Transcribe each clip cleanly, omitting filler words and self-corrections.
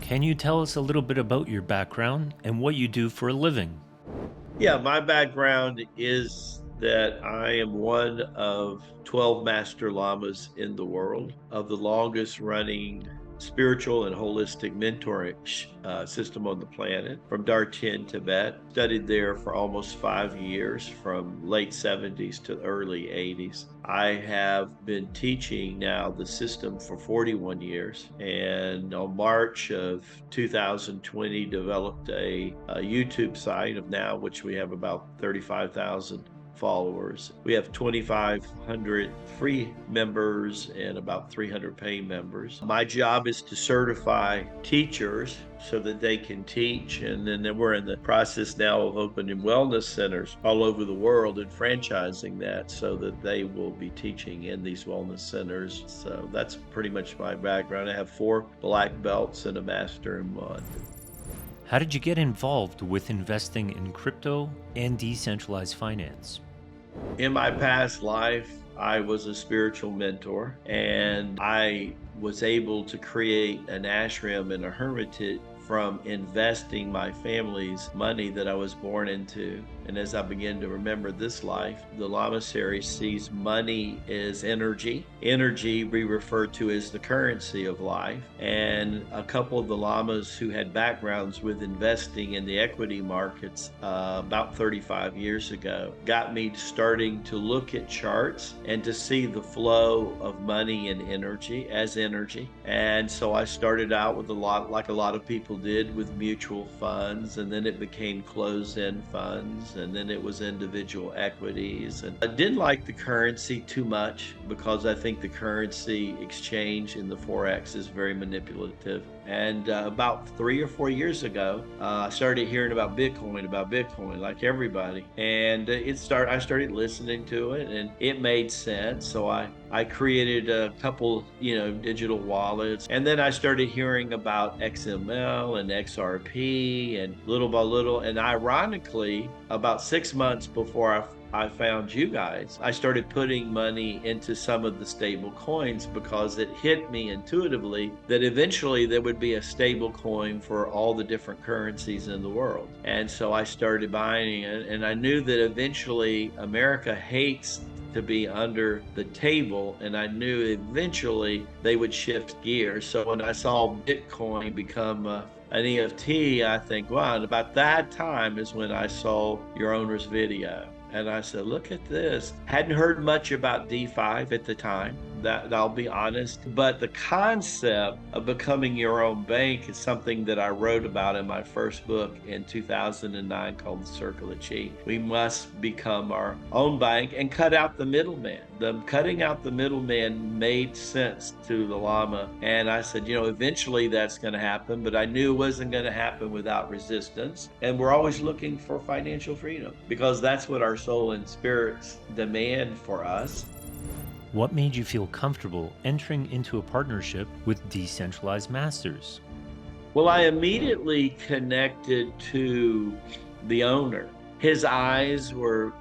Can you tell us a little bit about your background and what you do for a living? Yeah, my background is that I am one of 12 master lamas in the world, of the longest running spiritual and holistic mentoring system on the planet from Darchen, Tibet. Studied there for almost 5 years, from late 70s to early 80s. I have been teaching now the system for 41 years, and on March of 2020 developed a YouTube site of now which we have about 35,000 followers. We have 2,500 free members and about 300 paying members. My job is to certify teachers so that they can teach. And then we're in the process now of opening wellness centers all over the world and franchising that so that they will be teaching in these wellness centers. So that's pretty much my background. I have 4 black belts and a master in one. How did you get involved with investing in crypto and decentralized finance? In my past life, I was a spiritual mentor, and I was able to create an ashram and a hermitage from investing my family's money that I was born into. And as I begin to remember this life, the Lamasery sees money as energy. Energy we refer to as the currency of life. And a couple of the lamas who had backgrounds with investing in the equity markets about 35 years ago got me starting to look at charts and to see the flow of money and energy as energy. And so I started out with like a lot of people did, with mutual funds, and then it became closed-end funds, and then it was individual equities. And I didn't like the currency too much because I think the currency exchange in the Forex is very manipulative. And about 3 or 4 years ago, I started hearing about Bitcoin, like everybody. And I started listening to it, and it made sense. So I created a couple, digital wallets. And then I started hearing about XML and XRP, and little by little. And ironically, about 6 months before I found you guys, I started putting money into some of the stable coins because it hit me intuitively that eventually there would be a stable coin for all the different currencies in the world. And so I started buying it, and I knew that eventually America hates to be under the table, and I knew eventually they would shift gears. So when I saw Bitcoin become an EFT, I think, wow, and about that time is when I saw your owner's video. And I said, look at this. Hadn't heard much about DeFi at the time, that I'll be honest. But the concept of becoming your own bank is something that I wrote about in my first book in 2009 called The Circle of Chi. We must become our own bank and cut out the middleman. The cutting out the middleman made sense to the Lama. And I said, eventually that's going to happen, but I knew it wasn't going to happen without resistance. And we're always looking for financial freedom because that's what our soul and spirits demand for us. What made you feel comfortable entering into a partnership with Decentralized Masters? Well, I immediately connected to the owner. His eyes were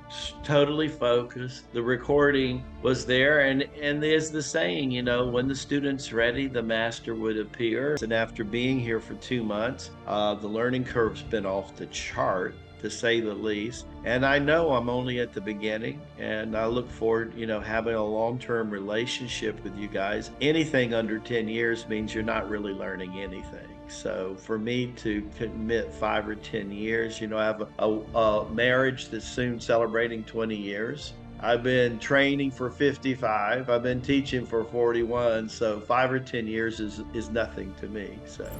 totally focused. The recording was there, and there's the saying, when the student's ready, the master would appear. And after being here for 2 months, the learning curve's been off the chart, to say the least. And I know I'm only at the beginning, and I look forward, having a long-term relationship with you guys. Anything under 10 years means you're not really learning anything. So for me to commit 5 or 10 years, I have a marriage that's soon celebrating 20 years. I've been training for 55. I've been teaching for 41. So 5 or 10 years is nothing to me. So.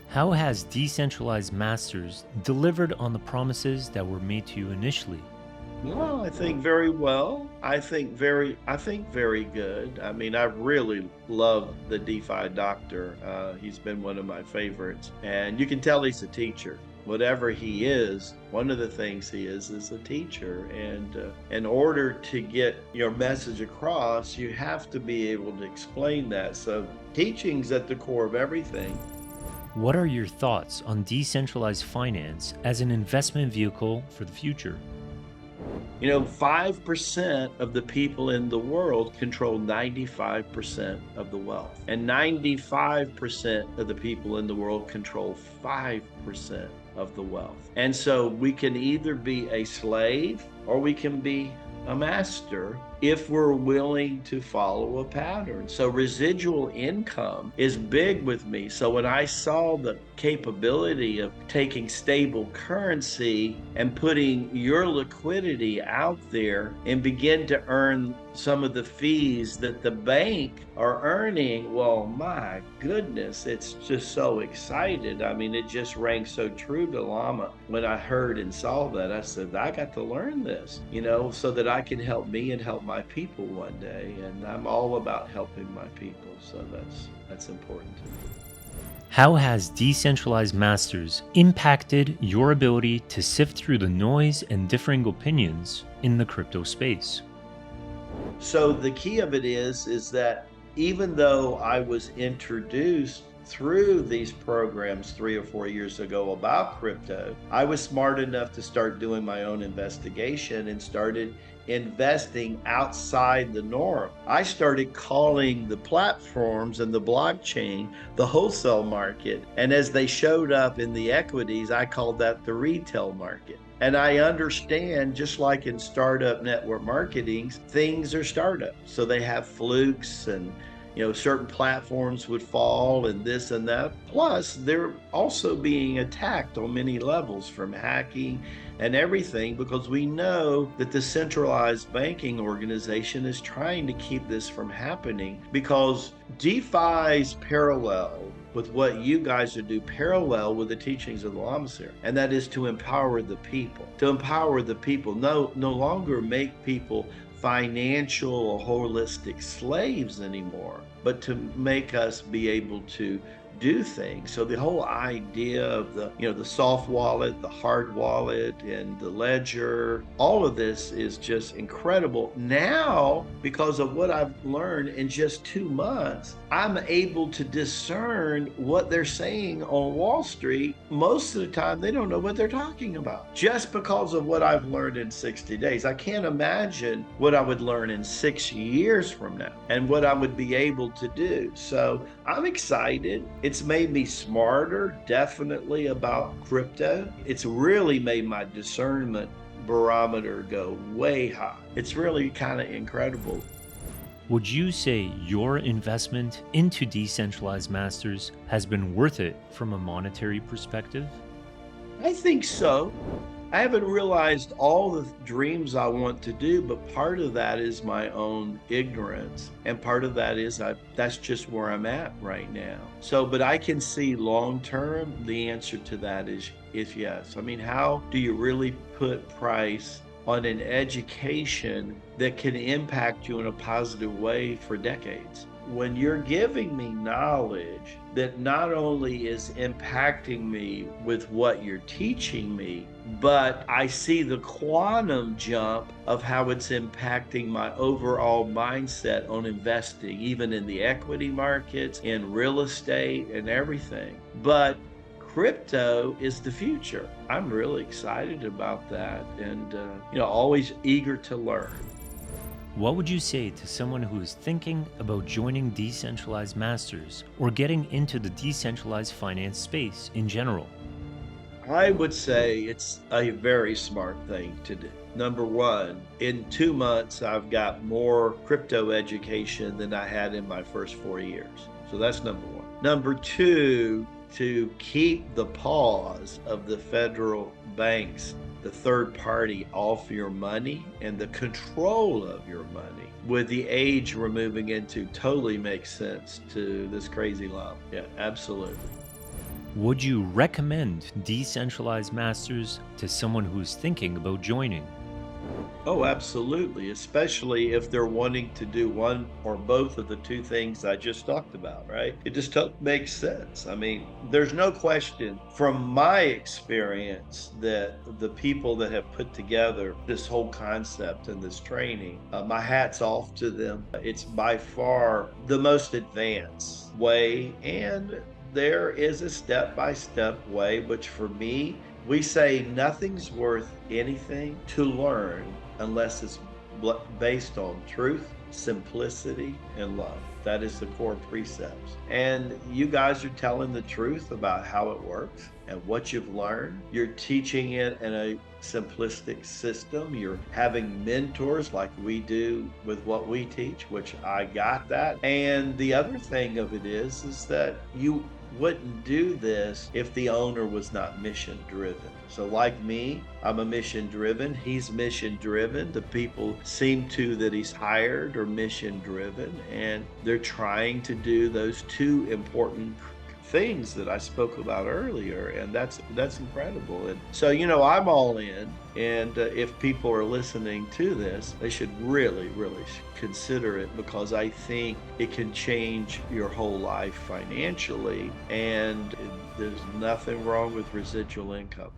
How has Decentralized Masters delivered on the promises that were made to you initially? Well, I think very well. I think very good. I mean, I really love the DeFi doctor. He's been one of my favorites. And you can tell he's a teacher. Whatever he is, one of the things he is a teacher. And in order to get your message across, you have to be able to explain that. So teaching's at the core of everything. What are your thoughts on decentralized finance as an investment vehicle for the future? 5% of the people in the world control 95% of the wealth, and 95% of the people in the world control 5% of the wealth. And so we can either be a slave or we can be a master if we're willing to follow a pattern. So residual income is big with me. So when I saw the capability of taking stable currency and putting your liquidity out there and begin to earn some of the fees that the bank are earning, well, my goodness, it's just so excited. I mean, it just rang so true to Lama. When I heard and saw that, I said, I got to learn this, so that I can help me and help my people one day. And I'm all about helping my people. So that's important to me. How has Decentralized Masters impacted your ability to sift through the noise and differing opinions in the crypto space? So the key of it is that even though I was introduced through these programs 3 or 4 years ago about crypto, I was smart enough to start doing my own investigation and started investing outside the norm. I started calling the platforms and the blockchain the wholesale market. And as they showed up in the equities, I called that the retail market. And I understand, just like in startup network marketing, things are startups. So they have flukes and certain platforms would fall and this and that. Plus, they're also being attacked on many levels from hacking and everything, because we know that the centralized banking organization is trying to keep this from happening, because DeFi's parallel with what you guys are doing, parallel with the teachings of the Lamasery, and that is to empower the people. To empower the people, no longer make people financial or holistic slaves anymore, but to make us be able to do things. So the whole idea of the soft wallet, the hard wallet, and the ledger, all of this is just incredible. Now, because of what I've learned in just 2 months, I'm able to discern what they're saying on Wall Street. Most of the time, they don't know what they're talking about, just because of what I've learned in 60 days. I can't imagine what I would learn in 6 years from now and what I would be able to do. So I'm excited. It's made me smarter, definitely, about crypto. It's really made my discernment barometer go way high. It's really kind of incredible. Would you say your investment into Decentralized Masters has been worth it from a monetary perspective? I think so. I haven't realized all the dreams I want to do, but part of that is my own ignorance. And part of that is that's just where I'm at right now. So, but I can see long term, the answer to that is yes. I mean, how do you really put price on an education that can impact you in a positive way for decades? When you're giving me knowledge that not only is impacting me with what you're teaching me, but I see the quantum jump of how it's impacting my overall mindset on investing, even in the equity markets, in real estate, and everything. But crypto is the future. I'm really excited about that, and always eager to learn. What would you say to someone who is thinking about joining Decentralized Masters or getting into the decentralized finance space in general? I would say it's a very smart thing to do. Number one, in 2 months, I've got more crypto education than I had in my first 4 years. So that's number one. Number two, to keep the paws of the federal banks, the third party, off your money and the control of your money, with the age we're moving into, totally makes sense to this crazy law. Yeah, absolutely. Would you recommend Decentralized Masters to someone who's thinking about joining? Oh, absolutely, especially if they're wanting to do one or both of the two things I just talked about, right? It just makes sense. I mean, there's no question from my experience that the people that have put together this whole concept and this training, my hat's off to them. It's by far the most advanced way, and there is a step-by-step way, which for me, we say nothing's worth anything to learn unless it's based on truth, simplicity, and love. That is the core precepts. And you guys are telling the truth about how it works and what you've learned. You're teaching it in a simplistic system. You're having mentors like we do with what we teach, which I got that. And the other thing of it is that you wouldn't do this if the owner was not mission driven. So like me, I'm a mission driven. He's mission driven. The people seem to that he's hired are mission driven, and they're trying to do those two important things that I spoke about earlier, and that's incredible. And so I'm all in, and if people are listening to this, they should really consider it, because I think it can change your whole life financially, and there's nothing wrong with residual income.